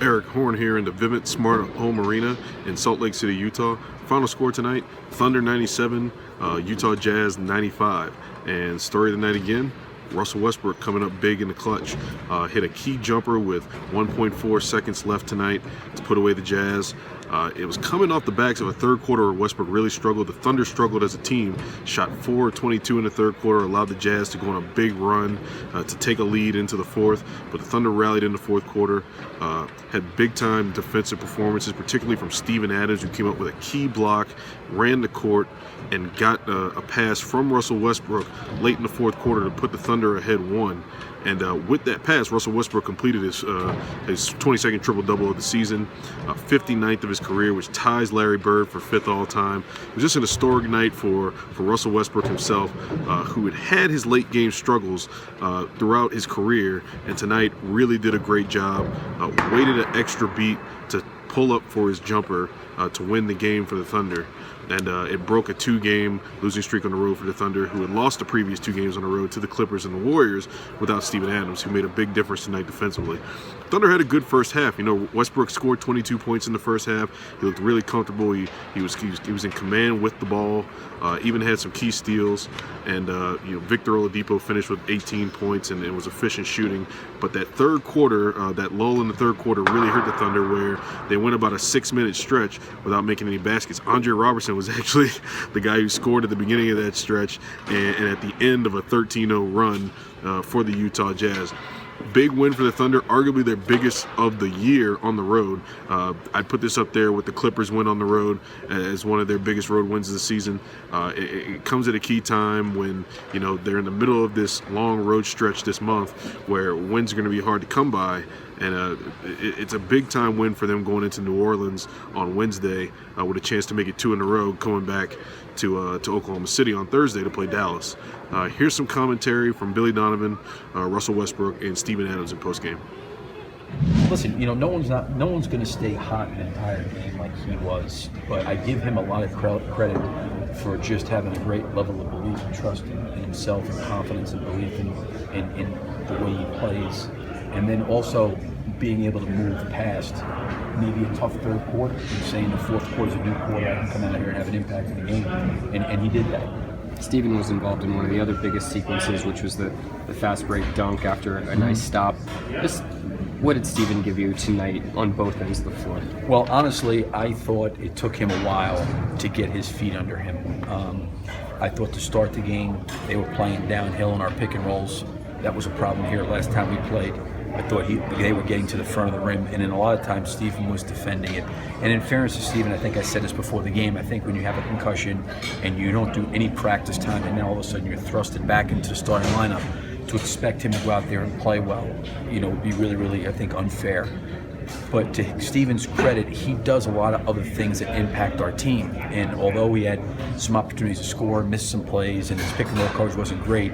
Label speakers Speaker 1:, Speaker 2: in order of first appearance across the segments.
Speaker 1: Eric Horn here in the Vivint Smart Home Arena in Salt Lake City, Utah. Final score tonight, Thunder 97, Utah Jazz 95. And story of the night again, Russell Westbrook coming up big in the clutch. Hit a key jumper with 1.4 seconds left tonight to put away the Jazz. It was coming off the backs of a third quarter where Westbrook really struggled. The Thunder struggled as a team, shot 4 of 22 in the third quarter, allowed the Jazz to go on a big run to take a lead into the fourth. But the Thunder rallied in the fourth quarter, had big-time defensive performances, particularly from Steven Adams, who came up with a key block, ran the court, and got a pass from Russell Westbrook late in the fourth quarter to put the Thunder ahead 1. And with that pass, Russell Westbrook completed his 22nd triple-double of the season, 59th of his career, which ties Larry Bird for 5th all-time. It was just an historic night for Russell Westbrook himself, who had his late-game struggles throughout his career, and tonight really did a great job, waited an extra beat to pull up for his jumper to win the game for the Thunder. And it broke a 2-game losing streak on the road for the Thunder, who had lost the previous 2 games on the road to the Clippers and the Warriors without Steven Adams, who made a big difference tonight defensively. Thunder had a good first half. You know, Westbrook scored 22 points in the first half. He looked really comfortable. He was in command with the ball. Even had some key steals. And Victor Oladipo finished with 18 points and it was efficient shooting. But that third quarter, that lull in the third quarter, really hurt the Thunder, where they went about a 6-minute stretch without making any baskets. Andre Robertson was actually the guy who scored at the beginning of that stretch and at the end of a 13-0 run for the Utah Jazz. Big win for the Thunder, arguably their biggest of the year on the road. I'd put this up there with the Clippers win on the road as one of their biggest road wins of the season. It comes at a key time when they're in the middle of this long road stretch this month where wins are going to be hard to come by. And it's a big-time win for them going into New Orleans on Wednesday with a chance to make it 2 in a row, coming back to Oklahoma City on Thursday to play Dallas. Here's some commentary from Billy Donovan, Russell Westbrook, and Steven Adams in postgame.
Speaker 2: Listen, no one's going to stay hot in the entire game like he was, but I give him a lot of credit for just having a great level of belief and trust in himself and confidence and belief in the way he plays. And then also being able to move past maybe a tough third quarter and saying the fourth quarter is a new quarter, I can come out here and have an impact in the game. And he did that.
Speaker 3: Steven was involved in one of the other biggest sequences, which was the fast break dunk after a nice stop. Just what did Steven give you tonight on both ends of the floor?
Speaker 2: Well, honestly, I thought it took him a while to get his feet under him. I thought to start the game, they were playing downhill in our pick and rolls. That was a problem here last time we played. I thought they were getting to the front of the rim, and in a lot of times Steven was defending it. And in fairness to Steven, I think I said this before the game, I think when you have a concussion and you don't do any practice time and then all of a sudden you're thrusted back into the starting lineup, to expect him to go out there and play well, would be really, really, I think, unfair. But to Steven's credit, he does a lot of other things that impact our team. And although he had some opportunities to score, missed some plays, and his pick and roll coverage wasn't great,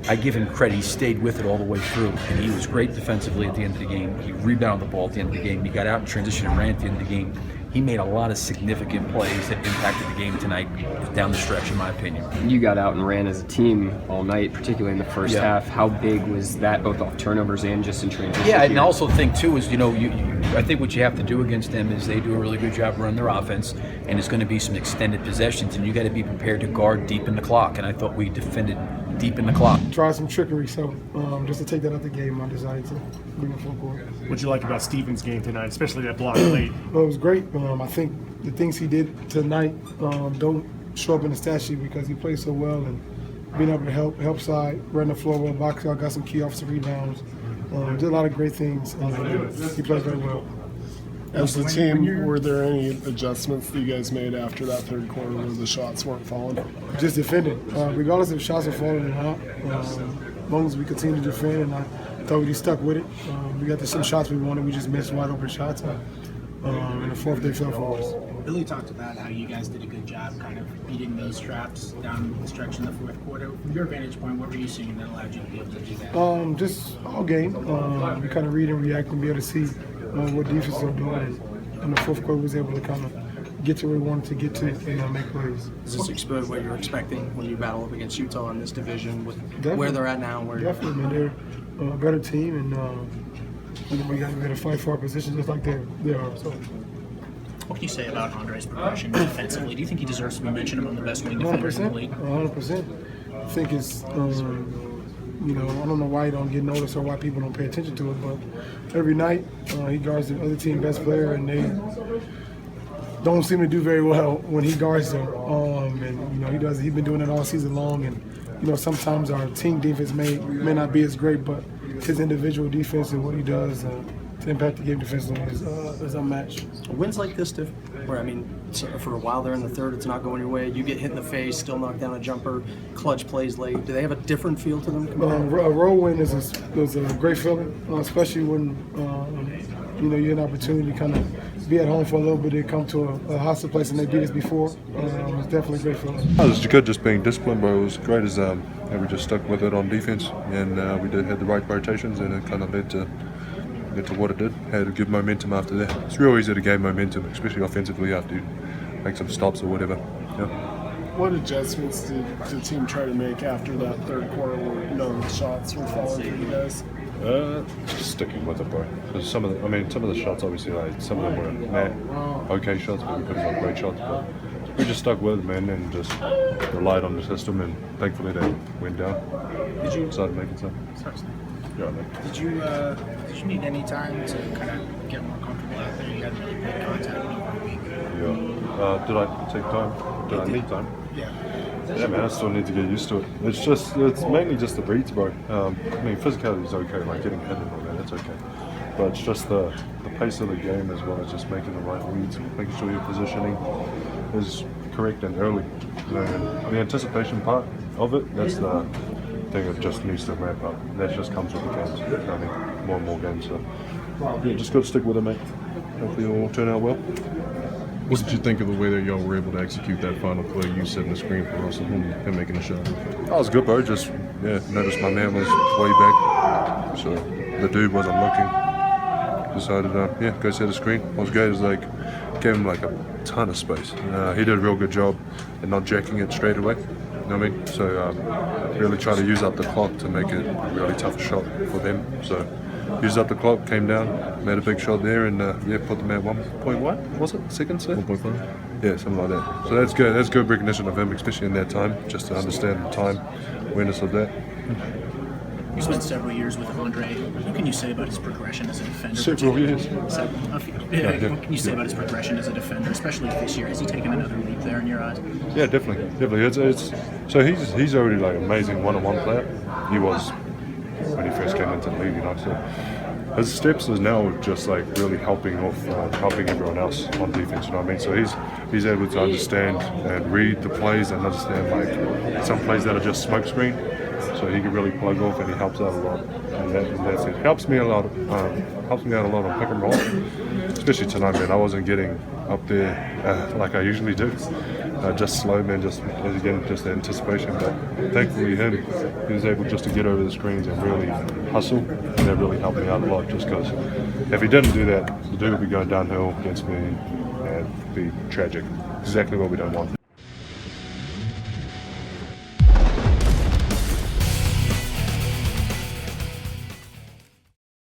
Speaker 2: I give him credit. He stayed with it all the way through, and he was great defensively at the end of the game. He rebounded the ball at the end of the game. He got out in transition and ran at the end of the game. He made a lot of significant plays that impacted the game tonight down the stretch, in my opinion.
Speaker 3: You got out and ran as a team all night, particularly in the first half. How big was that, both off turnovers and just in transition?
Speaker 2: Yeah, and I also think, too, is, I think what you have to do against them is they do a really good job running their offense, and it's going to be some extended possessions, and you got to be prepared to guard deep in the clock, and I thought we defended deep in the clock.
Speaker 4: Try some trickery, so just to take that out the game, I decided to bring it full court.
Speaker 5: What'd you like about Steven's game tonight, especially that block late?
Speaker 4: Well, it was great. I think the things he did tonight don't show up in the stat sheet because he played so well, and being able to help side, run the floor well, box out, got some key offensive rebounds, did a lot of great things. He plays very well.
Speaker 6: As the team, were there any adjustments that you guys made after that third quarter where the shots weren't falling?
Speaker 4: Just defending. Regardless if shots are falling or not, as long as we continue to defend, and I thought we stuck with it. We got some shots we wanted, we just missed wide open shots. And the fourth day fell for us.
Speaker 7: Billy talked about how you guys did a good job kind of beating those traps down the stretch in the fourth quarter. From your vantage point, what were you seeing that allowed you to be able to do that?
Speaker 4: Just all game. We kind of read and react and be able to see what defense are doing. And the fourth quarter was able to kind of get to where we wanted to get to and make plays.
Speaker 8: Does this expose what you're expecting when you battle up against Utah in this division with
Speaker 4: Definitely.
Speaker 8: where they're at now?
Speaker 4: Definitely, man. They're a better team, and And then we got to fight for our position just like they are. So.
Speaker 7: What can you say about Andre's progression defensively? Do you think he deserves to be mentioned among the best wing defenders in the league?
Speaker 4: 100%. I think it's, you know, I don't know why he don't get noticed or why people don't pay attention to it, but every night he guards the other team best player, and they don't seem to do very well when he guards them. And you know, he's been doing it all season long, and you know, sometimes our team defense may not be as great, but his individual defense and what he does to impact the game defensively is unmatched.
Speaker 8: Wins like this, where I mean, for a while there in the third, it's not going your way. You get hit in the face, still knock down a jumper, clutch plays late. Do they have a different feel to them?
Speaker 4: A road win is a great feeling, especially when you know, you have an opportunity to kind of be at home for a little bit and come to a hostile place and they beat us before. It's definitely a great feeling.
Speaker 9: It was good just being disciplined, but it was great as we just stuck with it on defense, and we had the right rotations, and it kind of led to what it did. Had a good momentum after that. It's real easy to gain momentum, especially offensively after you make some stops or whatever. Yeah.
Speaker 6: What adjustments did the team try to make after that third quarter where no shots were falling for you guys?
Speaker 9: Just sticking with it, bro. Because some of the shots, obviously, like some of them were okay shots, but we couldn't have great shots. But we just stuck with it, man, and just relied on the system, and thankfully they went down.
Speaker 7: Did you
Speaker 9: decided to make it so? Yeah, man.
Speaker 7: Did you need any time to kind of get more comfortable out there? You hadn't really made contact over the week.
Speaker 9: Yeah. Did I take time? Did I need time?
Speaker 7: Yeah.
Speaker 9: Yeah, man, I still need to get used to it. It's mainly just the breeds, bro. I mean, physicality is okay, like getting hit and all that, that's okay. But it's just the pace of the game as well as just making the right reads, making sure your positioning is correct and early. You know, and the anticipation part of it, that's the thing that just needs to ramp up. That just comes with the games. You know what I mean? More and more games. So, yeah, just got to stick with it, mate. Hopefully it will turn out well.
Speaker 1: What did you think of the way that y'all were able to execute that final play? You setting the screen for Russell, him making a shot.
Speaker 9: That was good, bro. Just noticed my man was way back, so the dude wasn't looking. Decided, go set the screen. What was great is like gave him like a ton of space. He did a real good job in not jacking it straight away. You know what I mean? So really try to use up the clock to make it a really tough shot for them. So used up the clock, came down, made a big shot there, and put them at 1.1. Was it seconds?
Speaker 1: 1.5.
Speaker 9: Yeah, something like that. So that's good. That's good recognition of him, especially in that time, just to understand the time, awareness of that.
Speaker 7: You spent several years with Andre. What can you say about his progression as a defender?
Speaker 9: Several years.
Speaker 7: What can you say about his progression as a defender, especially this year? Has he taken another leap there in your eyes?
Speaker 9: Yeah, definitely. It's so he's already like amazing one-on-one player. He was when he first came into the league, you know. So his steps is now just like really helping everyone else on defense. You know what I mean? So he's able to understand and read the plays and understand like some plays that are just smoke screen. So he can really plug off, and he helps out a lot. And that's it. Helps me a lot. Helps me out a lot on pick and roll, especially tonight, man. I wasn't getting up there like I usually do. Just slow, man. Just the anticipation. But thankfully, he was able just to get over the screens and really hustle, and that really helped me out a lot. Just because if he didn't do that, the dude would be going downhill against me, and it'd be tragic. Exactly what we don't want.